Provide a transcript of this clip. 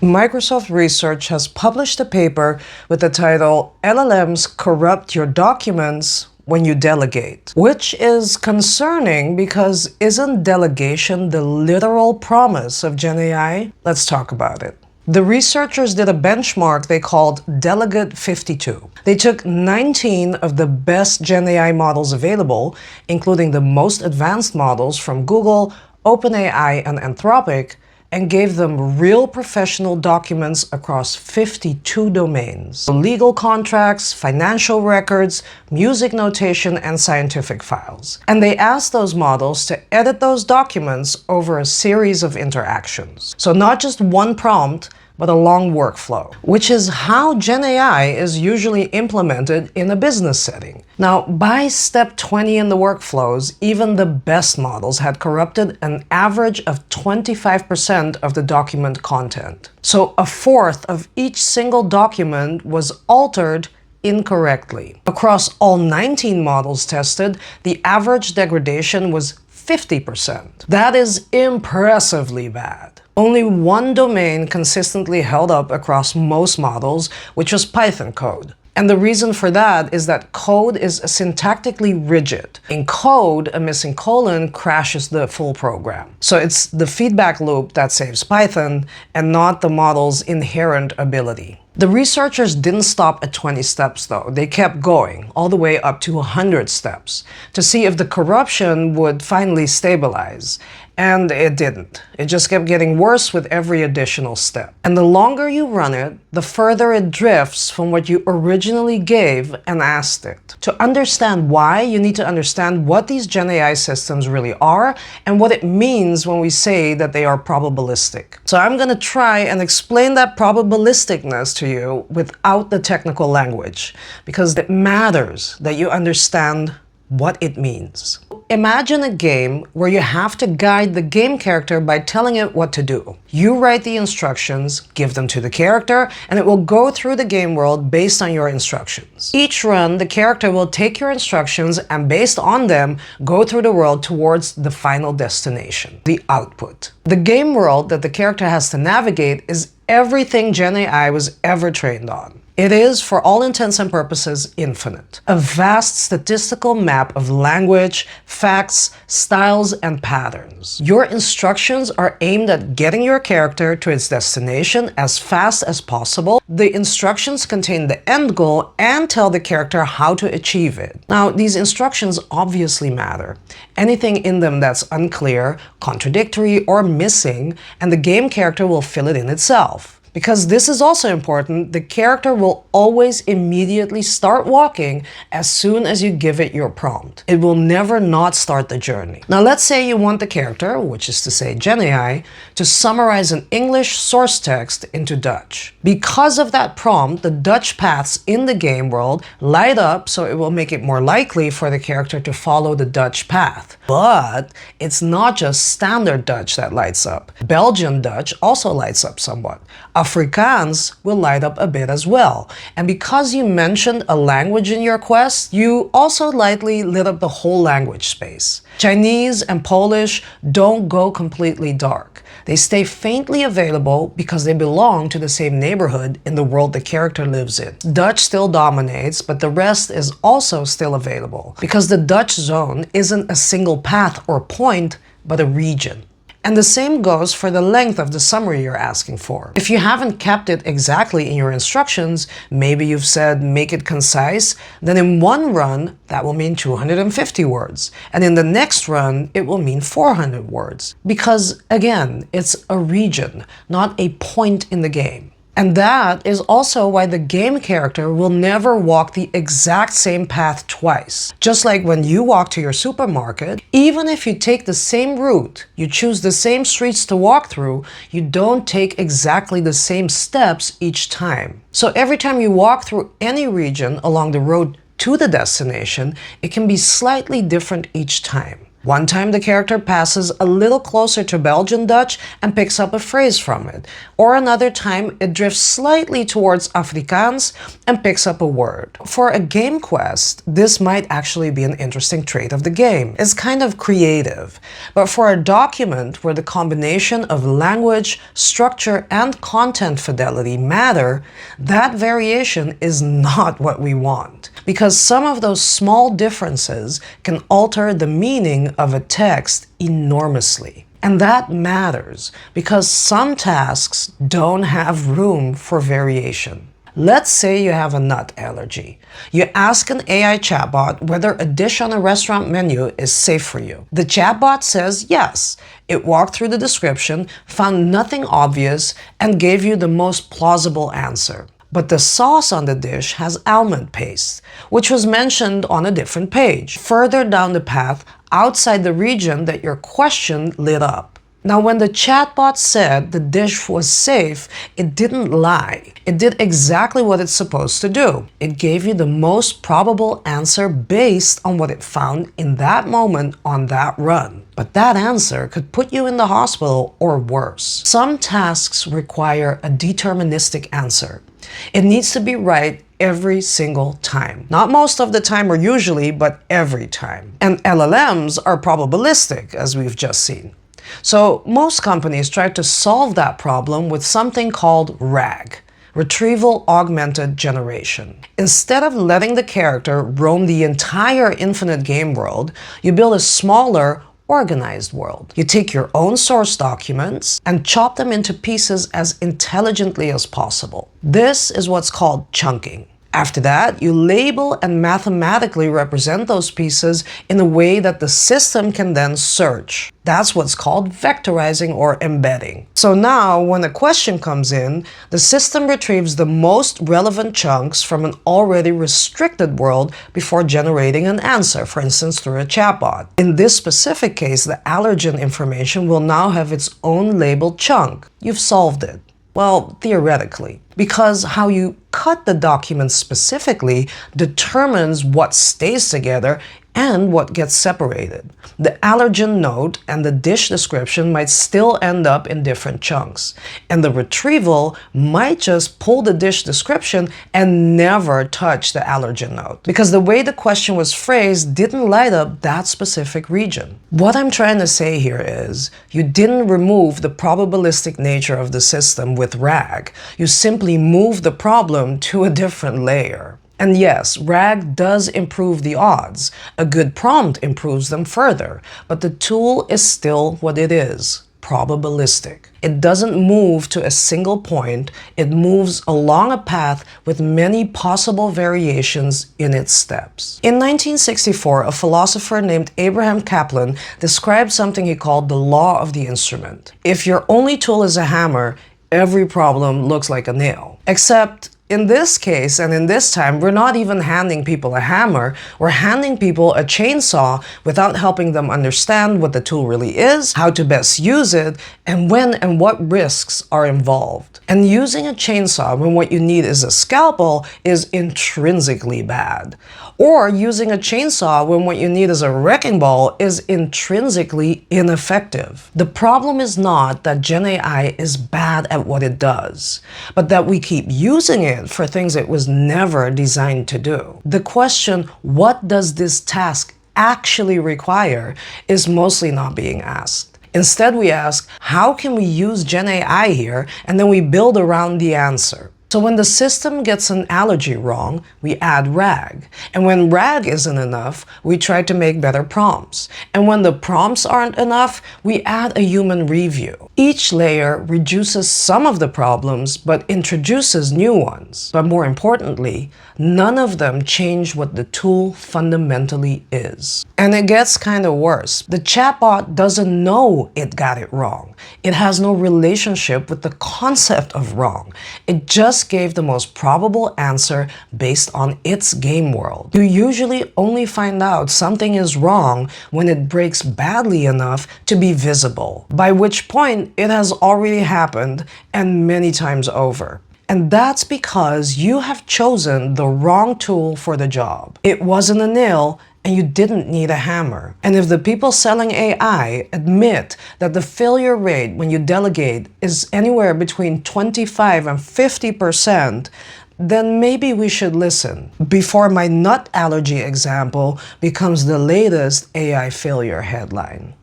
Microsoft Research has published a paper with the title LLMs Corrupt Your Documents When You Delegate, which is concerning because isn't delegation the literal promise of GenAI? Let's talk about it. The researchers did a benchmark they called Delegate 52. They took 19 of the best GenAI models available, including the most advanced models from Google, OpenAI, and Anthropic, and gave them real professional documents across 52 domains: legal contracts, financial records, music notation, and scientific files. And they asked those models to edit those documents over a series of interactions. So not just one prompt, but a long workflow, which is how GenAI is usually implemented in a business setting. Now, by step 20 in the workflows, even the best models had corrupted an average of 25% of the document content. So a fourth of each single document was altered incorrectly. Across all 19 models tested, the average degradation was 50%. That is impressively bad. Only one domain consistently held up across most models, which was Python code. And the reason for that is that code is syntactically rigid. In code, a missing colon crashes the full program. So it's the feedback loop that saves Python and not the model's inherent ability. The researchers didn't stop at 20 steps though. They kept going, all the way up to 100 steps, to see if the corruption would finally stabilize. And it didn't. It just kept getting worse with every additional step. And the longer you run it, the further it drifts from what you originally gave and asked it. To understand why, you need to understand what these GenAI systems really are and what it means when we say that they are probabilistic. So I'm going to try and explain that probabilisticness to you without the technical language, because it matters that you understand what it means. Imagine a game where you have to guide the game character by telling it what to do. You write the instructions, give them to the character, and it will go through the game world based on your instructions. Each run, the character will take your instructions and based on them, go through the world towards the final destination, the output. The game world that the character has to navigate is everything GenAI was ever trained on. It is, for all intents and purposes, infinite. A vast statistical map of language, facts, styles, and patterns. Your instructions are aimed at getting your character to its destination as fast as possible. The instructions contain the end goal and tell the character how to achieve it. Now, these instructions obviously matter. Anything in them that's unclear, contradictory, or missing, and the game character will fill it in itself. Because this is also important, the character will always immediately start walking as soon as you give it your prompt. It will never not start the journey. Now let's say you want the character, which is to say GenAI, to summarize an English source text into Dutch. Because of that prompt, the Dutch paths in the game world light up, so it will make it more likely for the character to follow the Dutch path. But it's not just standard Dutch that lights up. Belgian Dutch also lights up somewhat. Afrikaans will light up a bit as well. And because you mentioned a language in your quest, you also lightly lit up the whole language space. Chinese and Polish don't go completely dark. They stay faintly available because they belong to the same neighborhood in the world the character lives in. Dutch still dominates, but the rest is also still available because the Dutch zone isn't a single path or point, but a region. And the same goes for the length of the summary you're asking for. If you haven't kept it exactly in your instructions, maybe you've said make it concise, then in one run, that will mean 250 words. And in the next run, it will mean 400 words. Because again, it's a region, not a point in the game. And that is also why the game character will never walk the exact same path twice. Just like when you walk to your supermarket, even if you take the same route, you choose the same streets to walk through, you don't take exactly the same steps each time. So every time you walk through any region along the road to the destination, it can be slightly different each time. One time the character passes a little closer to Belgian Dutch and picks up a phrase from it, or another time it drifts slightly towards Afrikaans and picks up a word. For a game quest, this might actually be an interesting trait of the game. It's kind of creative. But for a document where the combination of language, structure, and content fidelity matter, that variation is not what we want. Because some of those small differences can alter the meaning of a text enormously. And that matters because some tasks don't have room for variation. Let's say you have a nut allergy. You ask an AI chatbot whether a dish on a restaurant menu is safe for you. The chatbot says yes. It walked through the description, found nothing obvious, and gave you the most plausible answer. But the sauce on the dish has almond paste, which was mentioned on a different page, further down the path outside the region that your question lit up. Now, when the chatbot said the dish was safe, it didn't lie. It did exactly what it's supposed to do. It gave you the most probable answer based on what it found in that moment on that run. But that answer could put you in the hospital or worse. Some tasks require a deterministic answer. It needs to be right every single time. Not most of the time or usually, but every time. And LLMs are probabilistic, as we've just seen. So most companies try to solve that problem with something called RAG, Retrieval Augmented Generation. Instead of letting the character roam the entire infinite game world, you build a smaller, organized world. You take your own source documents and chop them into pieces as intelligently as possible. This is what's called chunking. After that, you label and mathematically represent those pieces in a way that the system can then search. That's what's called vectorizing or embedding. So now, when a question comes in, the system retrieves the most relevant chunks from an already restricted world before generating an answer, for instance through a chatbot. In this specific case, the allergen information will now have its own labeled chunk. You've solved it. Well, theoretically, because how you cut the document specifically determines what stays together and what gets separated. The allergen note and the dish description might still end up in different chunks, and the retrieval might just pull the dish description and never touch the allergen note, because the way the question was phrased didn't light up that specific region. What I'm trying to say here is, you didn't remove the probabilistic nature of the system with RAG, you simply moved the problem to a different layer. And yes, RAG does improve the odds. A good prompt improves them further, but the tool is still what it is, probabilistic. It doesn't move to a single point, it moves along a path with many possible variations in its steps. In 1964, a philosopher named Abraham Kaplan described something he called the law of the instrument. If your only tool is a hammer, every problem looks like a nail. Except, in this case, and in this time, we're not even handing people a hammer, we're handing people a chainsaw without helping them understand what the tool really is, how to best use it, and when and what risks are involved. And using a chainsaw when what you need is a scalpel is intrinsically bad. Or using a chainsaw when what you need is a wrecking ball is intrinsically ineffective. The problem is not that Gen AI is bad at what it does, but that we keep using it for things it was never designed to do. The question, what does this task actually require, is mostly not being asked. Instead, we ask, how can we use Gen AI here? And then we build around the answer. So when the system gets an allergy wrong, we add RAG. And when RAG isn't enough, we try to make better prompts. And when the prompts aren't enough, we add a human review. Each layer reduces some of the problems, but introduces new ones. But more importantly, none of them change what the tool fundamentally is. And it gets kind of worse. The chatbot doesn't know it got it wrong. It has no relationship with the concept of wrong. It just gave the most probable answer based on its game world. You usually only find out something is wrong when it breaks badly enough to be visible, by which point it has already happened and many times over. And that's because you have chosen the wrong tool for the job. It wasn't a nail, and you didn't need a hammer. And if the people selling AI admit that the failure rate when you delegate is anywhere between 25 and 50%, then maybe we should listen before my nut allergy example becomes the latest AI failure headline.